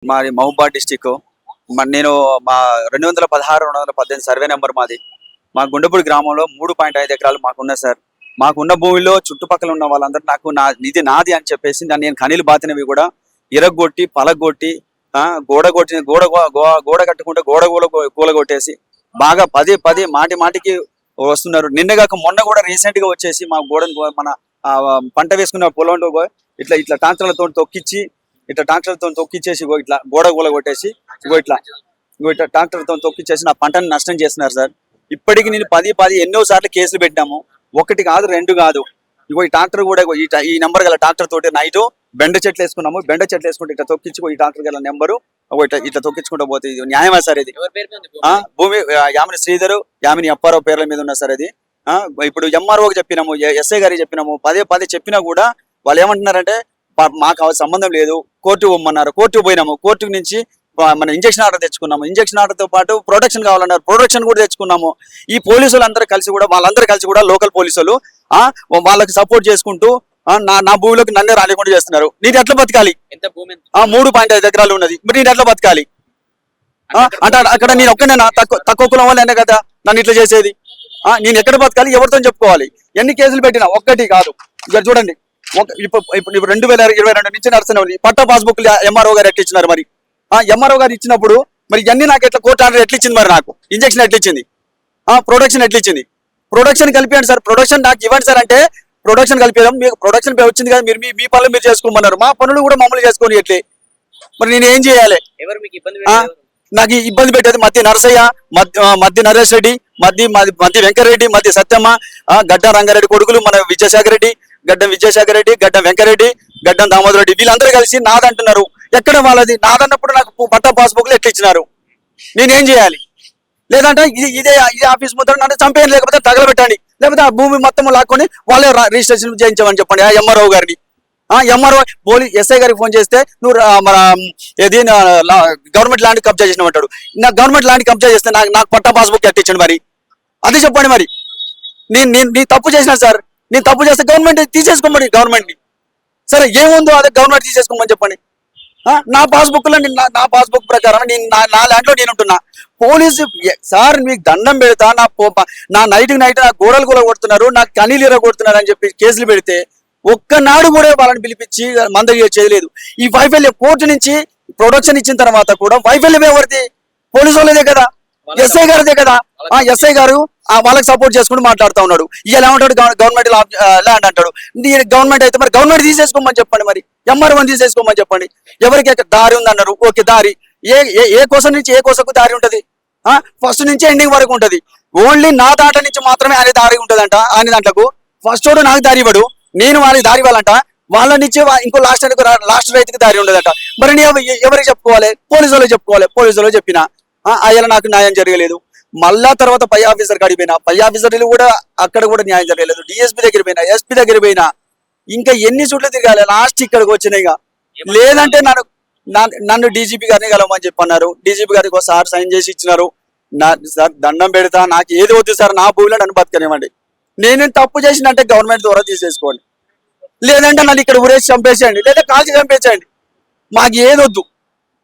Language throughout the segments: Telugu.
మాది మహబూబాద్ డిస్టిక్. నేను మా 216, 218 సర్వే నెంబర్ మాది. మా గుండెపూడి గ్రామంలో 3.5 ఎకరాలు మాకున్నాయి సార్. మాకున్న భూమిలో చుట్టుపక్కల ఉన్న వాళ్ళందరూ ఇది నాది అని చెప్పేసి నేను కనీలు బాతినవి కూడా ఇరగొట్టి పలగొట్టి గోడ కట్టుకుంటే కూలగొట్టేసి బాగా పదే మాటికి వస్తున్నారు. నిన్నగాక మొన్న కూడా రీసెంట్ గా వచ్చేసి మా మన పంట వేసుకున్న పొలంలో ఇట్లా ట్రాక్టర్లతో తొక్కిచ్చేసి ఇట్లా గోడ కొట్టేసి ఇట్లా ట్రాక్టర్తో తొక్కిచ్చేసి నా పంటని నష్టం చేస్తున్నారు సార్. ఇప్పటికి నేను 10 ఎన్నో సార్లు కేసులు పెట్టినాము. 1 కాదు 2 కాదు. ఈ ట్రాక్టర్ కూడా ఈ నెంబర్ గల ట్రాక్టర్ తోటి నైట్ బెండ చెట్లు వేసుకున్నాము. బెండ చెట్లు వేసుకుంటే ఇట్లా తొక్కించుకో ఈ ట్రాక్టర్ గల నెంబరు ఇట్లా తొక్కించుకుంటూ పోతే ఇది న్యాయమా సార్? ఇది భూమి యామిని శ్రీధరు, యామిని అప్పారావు పేర్ల మీద ఉన్నా సార్. అది ఇప్పుడు ఎంఆర్ఓకి చెప్పినాము, ఎస్ఐ గారికి చెప్పినాము. పదే చెప్పినా కూడా వాళ్ళు ఏమంటున్నారంటే మాకు సంబంధం లేదు, కోర్టు పోమన్నారు. కోర్టుకు పోయినాము. కోర్టు నుంచి మన ఇంజక్షన్ ఆర్డర్ తెచ్చుకున్నాము. ఇంజక్షన్ ఆర్డర్ తో పాటు ప్రొటెక్షన్ కావాలన్నారు. ప్రొటెక్షన్ కూడా తెచ్చుకున్నాము. ఈ పోలీసులు వాళ్ళందరూ కలిసి కూడా లోకల్ పోలీసులు వాళ్ళకి సపోర్ట్ చేసుకుంటూ నా భూమిలోకి నన్నే రానికుండా చేస్తున్నారు. నేను ఎట్లా బతకాలి? 3.5 ఎకరాలు ఉన్నది. మరి నేను ఎట్లా బతకాలి? అంటే అక్కడ నేను ఒక్కనే తక్కువ కులం వాళ్ళనే కదా నన్ను ఇట్లా చేసేది. నేను ఎక్కడ బతకాలి? ఎవరితో చెప్పుకోవాలి? ఎన్ని కేసులు పెట్టినా ఒక్కటి కాదు. ఇక్కడ చూడండి, ఇప్పుడు 2022 నుంచి నడుస్తున్నాయి. పట్టా పాస్బుక్ ఎంఆర్ఓ గారు ఎట్లిచ్చినారు? మరి ఎంఆర్ఓ గారు ఇచ్చినప్పుడు మరి ఇవన్నీ నాకు ఎట్లా కోర్టు ఆర్డర్ ఎట్లిచ్చింది? మరి నాకు ఇంజక్షన్ ఎట్లిచ్చింది? ప్రొడక్షన్ ఎట్లిచ్చింది? ప్రొడక్షన్ కలిపియండి సార్, ప్రొడక్షన్ నాకు ఇవ్వండి సార్ అంటే ప్రొడక్షన్ కలిపేదాం. మీకు ప్రొడక్షన్ వచ్చింది కదా, మీరు మీ పనులు మీరు చేసుకోమన్నారు. మా పనులు కూడా మమ్మల్ని చేసుకొని ఎట్లే? మరి నేను ఏం చేయాలి? నాకు ఇబ్బంది పెట్టేది మధ్య నరసయ్య, మధ్య నరేష్ రెడ్డి, మధ్య వెంకరెడ్డి, మధ్య సత్యమ్మ, గడ్డ రంగారెడ్డి కొడుకులు మన విజయసాగర్ రెడ్డి, గడ్డం వెంకరెడ్డి, గడ్డం దామోదర్ రెడ్డి, వీళ్ళందరూ కలిసి నాదంటున్నారు. ఎక్కడ వాళ్ళది? నాదన్నప్పుడు నాకు పట్టా పాస్బుక్లు ఎట్లా ఇచ్చినారు? నేనేం చేయాలి? లేదంటే ఇదే ఆఫీస్ ముందర నన్ను చంపేయండి, లేకపోతే తగలబెట్టండి, లేకపోతే ఆ భూమి మొత్తం లాక్కొని వాళ్ళే రిజిస్ట్రేషన్ చేయించమని చెప్పండి ఎంఆర్ఓ గారిని. ఎంఆర్ఓ ఎస్ఐ గారికి ఫోన్ చేస్తే నువ్వు మన ఏది గవర్నమెంట్ ల్యాండ్ కబ్జా చేసినామంటాడు. నాకు గవర్నమెంట్ ల్యాండ్ కబ్జా చేస్తే నాకు పట్టా పాస్బుక్ ఎట్టించండి. మరి అది చెప్పండి. మరి నేను తప్పు చేసిన సార్, నేను తప్పు చేస్తే గవర్నమెంట్ తీసేసుకోమని, గవర్నమెంట్ని సరే ఏముందో అదే గవర్నమెంట్ తీసేసుకోమని చెప్పండి. నా పాస్బుక్ లో నా పాస్బుక్ ప్రకారం నేను నా ల్యాండ్ లో నేను ఉంటున్నా. పోలీసు సార్ మీకు దండం పెడతా, నా నైట్ నా గోడలు కూడా కొడుతున్నారు, నాకు కనీలీర కొడుతున్నారు అని చెప్పి కేసులు పెడితే ఒక్కనాడు కూడా వాళ్ళని పిలిపించి మందగి చేయలేదు. ఈ వైఫల్యం కోర్టు నుంచి ప్రొడక్షన్ ఇచ్చిన తర్వాత కూడా వైఫల్యం ఎవరిది? పోలీసు వాళ్ళదే కదా, ఎస్ఐ గారిదే కదా. ఎస్ఐ గారు వాళ్ళకి సపోర్ట్ చేసుకుని మాట్లాడుతూ ఉన్నాడు. ఇలా ఏమంటాడు? గవర్నమెంట్ ల్యాండ్ అంటాడు. గవర్నమెంట్ అయితే మరి గవర్నమెంట్ తీసేసుకోమని చెప్పండి. మరి ఎంఆర్ఓ తీసేసుకోమని చెప్పండి. ఎవరికి దారి ఉందన్నారు. ఓకే, దారి ఏ కోసం నుంచి ఏ కోసకు దారి ఉంటది? ఫస్ట్ నుంచి ఎండింగ్ వరకు ఉంటది. ఓన్లీ నా దాట నుంచి మాత్రమే ఆయన దారి ఉంటదంట. ఆయన దాంట్లకు ఫస్ట్ వాడు నాకు దారి ఇవ్వడు, నేను వాళ్ళకి దారి ఇవ్వాలంట. వాళ్ళ నుంచి ఇంకో లాస్ట్ రైతుకి దారి ఉండదంట. మరి ఎవరికి చెప్పుకోవాలి? పోలీసు వాళ్ళకి చెప్పుకోవాలి. పోలీసు వాళ్ళు చెప్పినా అయ్యా నాకు న్యాయం జరగలేదు. మళ్ళా తర్వాత పై ఆఫీసర్ కాడికి పోయినా, పై ఆఫీసర్లు కూడా అక్కడ కూడా న్యాయం జరగలేదు. డిఎస్పీ దగ్గర పోయినా, ఎస్పీ దగ్గర పోయినా, ఇంకా ఎన్ని చోట్ల తిరగాలి? లాస్ట్ ఇక్కడికి వచ్చినాయిగా. లేదంటే నన్ను డీజీపీ గారిని కలవమని చెప్పన్నారు. డీజీపీ గారికి ఒకసారి సైన్ చేసి ఇచ్చినారు. సార్ దండం పెడతా, నాకు ఏది వద్దు సార్, నా భూమిలో నన్ను బతకనివ్వండి. నేనేం తప్పు చేసినంటే గవర్నమెంట్ ద్వారా తీసేసుకోండి, లేదంటే నన్ను ఇక్కడ ఊరేసి చంపేసేయండి, లేదా కాల్చి చంపేసేయండి. మాకు ఏది వద్దు.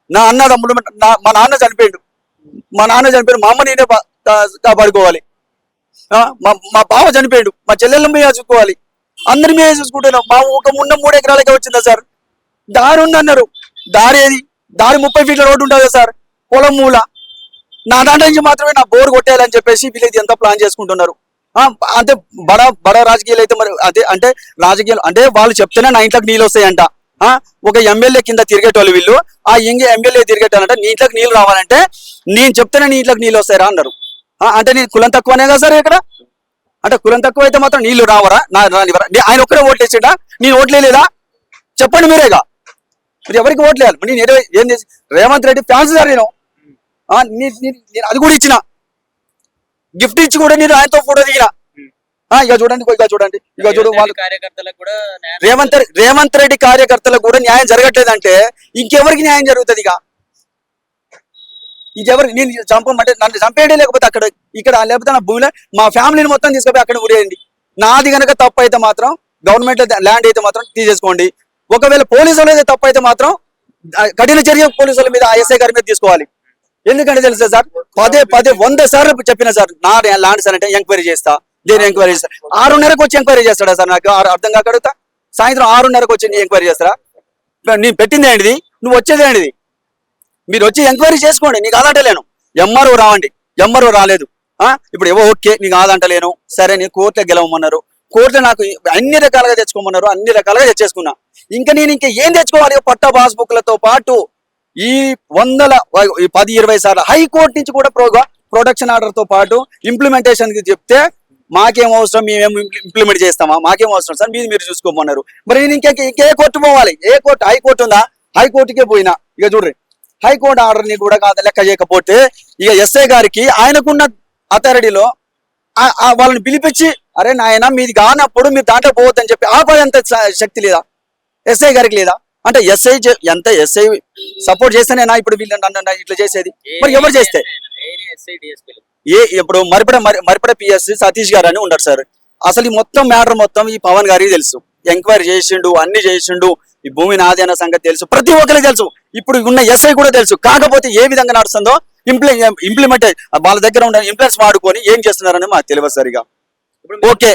నా అన్న తమ్ముడు మా నాన్న చనిపోయాడు, మా అమ్మ నేనే కాపాడుకోవాలి. మా బావ చనిపోయాడు, మా చెల్లెళ్ళ మీద చూసుకోవాలి. అందరి మీద చూసుకుంటున్నాం. మా ఉన్న 3 ఎకరాలకే వచ్చిందా సార్? దారి ఉందన్నారు. దారి ఏది? దారి 30 ఫీట్ల రోడ్డు ఉంటుంది సార్, పొలం మూల. నా దాంట్లో నుంచి మాత్రమే నా బోర్ కొట్టేయాలని చెప్పేసి వీళ్ళకి ఎంత ప్లాన్ చేసుకుంటున్నారు. అంటే బడా రాజకీయాలు అయితే మరి అదే అంటే రాజకీయాలు అంటే వాళ్ళు చెప్తేనే నా ఇంట్లోకి నీళ్ళు వస్తాయంట. ఒక ఎమ్మెల్యే కింద తిరిగేటోళ్ళు వీళ్ళు. ఎమ్మెల్యే తిరిగేటాలంటే నీ ఇంట్లోకి నీళ్ళు రావాలంటే నేను చెప్తేనే నీ ఇంట్లోకి నీళ్ళు వస్తాయరా అన్నారు. అంటే నేను కులం తక్కువనే కదా సార్ ఇక్కడ? అంటే కులం తక్కువ అయితే మాత్రం నీళ్లు రావరా? ఆయన ఒక్కడే ఓట్లు వేసాడా? నేను ఓట్లేదా? చెప్పండి మీరేగా. మీరు ఎవరికి ఓట్లేయాలి? నేను ఏం చేసి రేవంత్ రెడ్డి ఫ్యాన్స్ సార్. నేను అది కూడా ఇచ్చిన, గిఫ్ట్ ఇచ్చి కూడా నేను ఆయనతో ఫోటో దిగిన. ఇక చూడండి, ఇక చూడు రేవంత్ రెడ్డి కార్యకర్తలకు కూడా న్యాయం జరగట్లేదంటే ఇంకెవరికి న్యాయం జరుగుతుంది? ఇంకెవరికి? నేను చంపమంటే నన్ను చంపేయండి, లేకపోతే ఇక్కడ లేకపోతే నా భూమిలో మా ఫ్యామిలీని మొత్తం తీసుకుపోయి అక్కడ ఊరేయండి. నాది కనుక తప్పు అయితే మాత్రం గవర్నమెంట్ ల్యాండ్ అయితే మాత్రం తీసేసుకోండి. ఒకవేళ పోలీసు వాళ్ళైతే తప్పు అయితే మాత్రం కఠిన చర్య పోలీసుల మీద ఆ ఎస్ఐ గారి మీద తీసుకోవాలి. ఎందుకంటే తెలుసా సార్, పదే 100 సార్లు చెప్పిన సార్, నా ల్యాండ్ సార్ అంటే ఎంక్వైరీ చేస్తా, దేని ఎంక్వైరీ చేస్తా. 6:30కి వచ్చి ఎంక్వైరీ చేస్తాడా సార్? నాకు అర్థం కాకడుగుతా. సాయంత్రం 6:30కి వచ్చి ఎంక్వైరీ చేస్తారా? నేను పెట్టింది ఏంటిది, నువ్వు వచ్చేది ఏంటిది? మీరు వచ్చి ఎంక్వైరీ చేసుకోండి, నీకు ఆదంటలేను. ఎంఆర్ఓ రావండి, ఎంఆర్ఓ రాలేదు. ఇప్పుడు ఏవో ఓకే నీకు ఆదంటలేను, సరే నేను కోర్టులో గెలవమన్నారు, కోర్టులో నాకు అన్ని రకాలుగా తెచ్చుకోమన్నారు, అన్ని రకాలుగా తెచ్చేసుకున్నా. ఇంకా ఏం తెచ్చుకోవాలి? పట్టా పాస్బుక్లతో పాటు ఈ 10-20 సార్లు హైకోర్టు నుంచి కూడా ప్రొడక్షన్ ఆర్డర్ తో పాటు ఇంప్లిమెంటేషన్ కి చెప్తే మాకేం అవసరం, మేమేం ఇంప్లిమెంట్ చేస్తామా, మాకేం అవసరం సార్, మీరు చూసుకోమన్నారు. మరి నేను ఇంకే కోర్టు పోవాలి? ఏ కోర్టు? హైకోర్టు ఉందా? హైకోర్టుకే పోయినా. ఇక చూడ్రి, హైకోర్టు ఆర్డర్ ని కూడా లెక్క చేయకపోతే ఇక ఎస్ఐ గారికి ఆయనకున్న అథారిటీలో వాళ్ళని పిలిపించి, అరే నాయన మీది కానప్పుడు మీరు దాంట్లో పోవద్దని చెప్పి ఆపేంత శక్తి లేదా ఎస్ఐ గారికి? లేదా అంటే ఎస్ఐ సపోర్ట్ చేస్తేనేనా ఇప్పుడు వీళ్ళు నన్ను ఇట్లా చేసేది? మరి ఎవరు చేస్తే? ఇప్పుడు మరిపడ పిఎస్ సతీష్ గారు అని ఉంటారు సార్. అసలు ఈ మొత్తం మ్యాటర్ మొత్తం ఈ పవన్ గారికి తెలుసు, ఎంక్వైరీ చేసిండు, అన్ని చేసిండు, ఈ భూమి నాది అన్న సంగతి తెలుసు, ప్రతి ఒక్కరికి తెలుసు. ఇప్పుడు ఉన్న ఎస్ఐ కూడా తెలుసు. కాకపోతే ఏ విధంగా నడుస్తుందో ఇంప్లిమెంట్ వాళ్ళ దగ్గర ఉన్న ఇంప్లెన్స్ వాడుకొని ఏం చేస్తున్నారని మాకు తెలియదు సరిగా. ఓకే,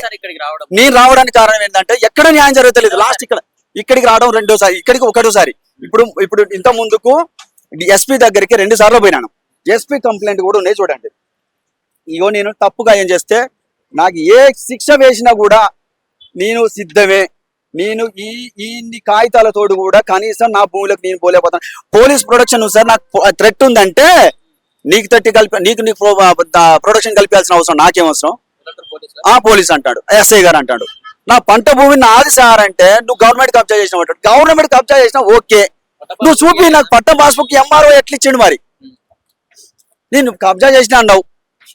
నేను రావడానికి కారణం ఏంటంటే ఎక్కడ న్యాయం జరగలేదు. లాస్ట్ ఇక్కడికి రావడం రెండోసారి, ఇక్కడికి ఒకటోసారి. ఇప్పుడు ఇంత ముందుకు ఎస్పీ దగ్గరికి 2 సార్లు పోయినాను. ఎస్పీ కంప్లైంట్ కూడా ఉన్నాయి చూడండి. ఇగో నేను తప్పుగా ఏం చేస్తే నాకు ఏ శిక్ష వేసినా కూడా నేను సిద్ధమే. నేను ఈ కాగితాలతోడు కూడా కనీసం నా భూములకు నేను పోలేకపోతాను. పోలీస్ ప్రొడక్షన్ సార్, నాకు థ్రెట్ ఉందంటే నీకు ప్రొడక్షన్ కల్పించాల్సిన అవసరం నాకేం అవసరం? పోలీస్ అంటాడు, ఎస్ఐ గారు అంటాడు. నా పంట భూమి నాది సార్ అంటే నువ్వు గవర్నమెంట్ కబ్జా చేసినావు అంటాడు. గవర్నమెంట్ కబ్జా చేసినా ఓకే, నువ్వు చూపి నాకు పట్ట పాస్బుక్ ఎంఆర్ఓ ఎట్లా ఇచ్చిండు? మరి నేను కబ్జా చేసినా అన్నావు.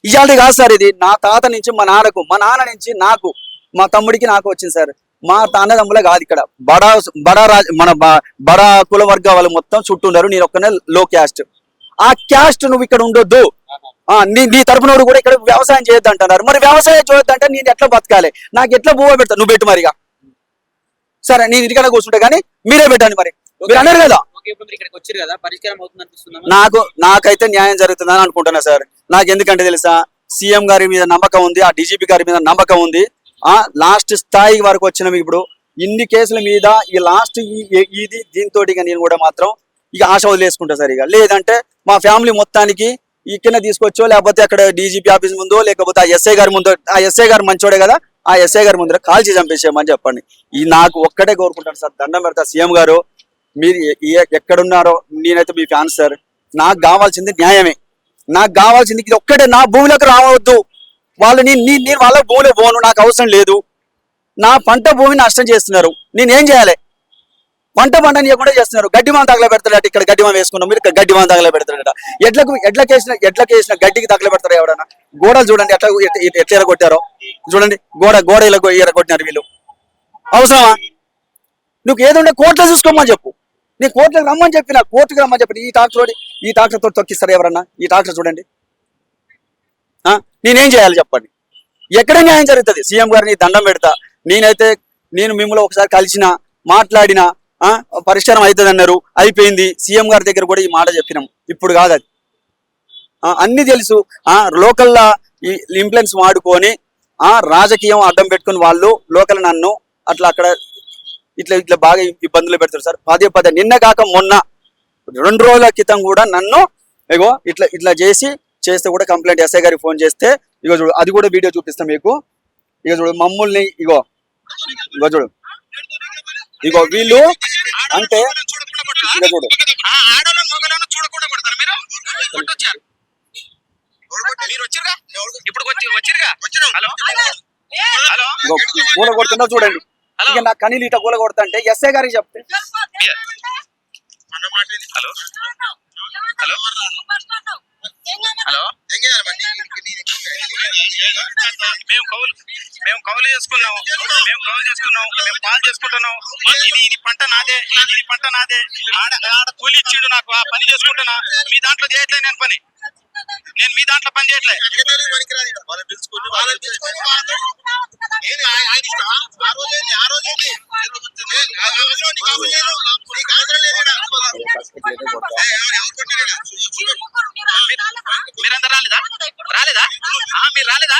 ఇవాళ కాదు సార్, ఇది నా తాత నుంచి మా నాన్న నుంచి నాకు, మా తమ్ముడికి నాకు వచ్చింది సార్. మా అన్నదమ్ములే కాదు, ఇక్కడ బడా కుల వర్గ వాళ్ళు మొత్తం చుట్టూ ఉన్నారు. నేను ఒక్కనే లో క్యాస్ట్. ఆ క్యాస్ట్ నువ్వు ఇక్కడ ఉండొద్దు, నీ తరపున కూడా ఇక్కడ వ్యవసాయం చేయొద్దు అంటున్నారు. మరి వ్యవసాయం చేయొద్దు అంటే నేను ఎట్లా బతకాలి? నాకు ఎట్లా భూమి పెడతా? నువ్వు పెట్టు మరిగా. సరే నేను ఇంటికన్నా కూర్చుంటా కానీ మీరే పెట్టండి. మరి మీరు అన్నారు కదా, నాకైతే న్యాయం జరుగుతుందని అనుకుంటున్నా సార్. నాకు ఎందుకంటే తెలుసా, సీఎం గారి మీద నమ్మకం ఉంది, ఆ డీజీపీ గారి మీద నమ్మకం ఉంది. లాస్ట్ స్థాయి వరకు వచ్చినాం. ఇప్పుడు ఇన్ని కేసుల మీద ఈ లాస్ట్ ఇది దీంతో నేను కూడా మాత్రం ఇక ఆశ వదిలేసుకుంటా సార్. ఇక లేదంటే మా ఫ్యామిలీ మొత్తానికి ఇక్కడ తీసుకొచ్చో, లేకపోతే అక్కడ డీజీపీ ఆఫీస్ ముందో, లేకపోతే ఆ ఎస్ఐ గారి ముందో, ఆ ఎస్ఐ గారు మంచోడే కదా, ఆ ఎస్ఐ గారి ముందర కాల్చి చంపేసేయమని చెప్పండి. ఈ నాకు ఒక్కటే కోరుకుంటాను సార్, దండం పెడతా. సీఎం గారు మీరు ఎక్కడున్నారో, నేనైతే మీ ఫ్యాన్ సార్. నాకు కావాల్సింది న్యాయమే, నాకు కావాల్సింది ఇది ఒక్కటే. నా భూమిలోకి రావద్దు వాళ్ళు. నేను వాళ్ళ భూమిలో పోను, నాకు అవసరం లేదు. నా పంట భూమిని నష్టం చేస్తున్నారు, నేనేం చేయాలి? పంటనీయకుండా చేస్తున్నారు. గడ్డిమాన తగల పెడతాడట, ఇక్కడ గడ్డిమాన వేసుకున్నాం, మీరు ఇక్కడ గడ్డిమాన తగల పెడతాడట. ఎడ్లకేసిన గడ్డికి తగల పెడతారు ఎవడన్నా? గోడలు చూడండి ఎట్లా ఎరగొట్టారో చూడండి. గోడ ఎరగొట్టినారు వీళ్ళు. అవసరమా? నువ్వు ఏదుంటే కోర్టులో చూసుకోమని చెప్పు. నేను కోర్టులకు రమ్మని చెప్పిన, కోర్టుకు రమ్మని చెప్పి ఈ ట్రాక్టర్తో తొక్కిస్తారు ఎవరన్నా? ఈ ట్రాక్టర్ చూడండి. నేనేం చేయాలి చెప్పండి? ఎక్కడ న్యాయం జరుగుతుంది? సీఎం గారిని దండం పెడతా. నేను మిమ్మల్ని ఒకసారి కలిసిన, మాట్లాడిన, పరిష్కారం అవుతుంది అన్నారు, అయిపోయింది. సీఎం గారి దగ్గర కూడా ఈ మాట చెప్పినాం. ఇప్పుడు కాదు అది, అన్ని తెలుసు. లోకల్లా ఈ ఇన్ఫ్లుయెన్స్ వాడుకొని రాజకీయం అడ్డం పెట్టుకుని వాళ్ళు లోకల్ నన్ను అక్కడ ఇట్లా బాగా ఇబ్బందులు పెడతారు సార్. పదే నిన్న కాక మొన్న 2 రోజుల క్రితం కూడా నన్ను ఇగో ఇట్లా చేస్తే కూడా కంప్లైంట్ ఎస్ఐ గారికి ఫోన్ చేస్తే, ఇగో చూడు, అది కూడా వీడియో చూపిస్తాం మీకు. ఇగో చూడు, మమ్మల్ని ఇగో చూడు, ఇగో వీళ్ళు అంటే ఇక చూడు, కూల కొడుతున్నా చూడండి. ఇక నా కనీలు ఇట కూల కొడతా అంటే ఎస్ఐ గారికి చెప్తే, మేము కౌలు చేసుకున్నాం, మేము పాలు చేసుకుంటున్నాం. ఇది పంట నాదే, ఆడ కూలి ఇచ్చిండు నాకు, ఆ పని చేసుకుంటున్నా. మీ దాంట్లో చేయట్లే నేను పని, నేను మీ దాంట్లో పని చేయట్లే. మీరందరూ రాలేదా? రాలేదా? మీరు రాలేదా?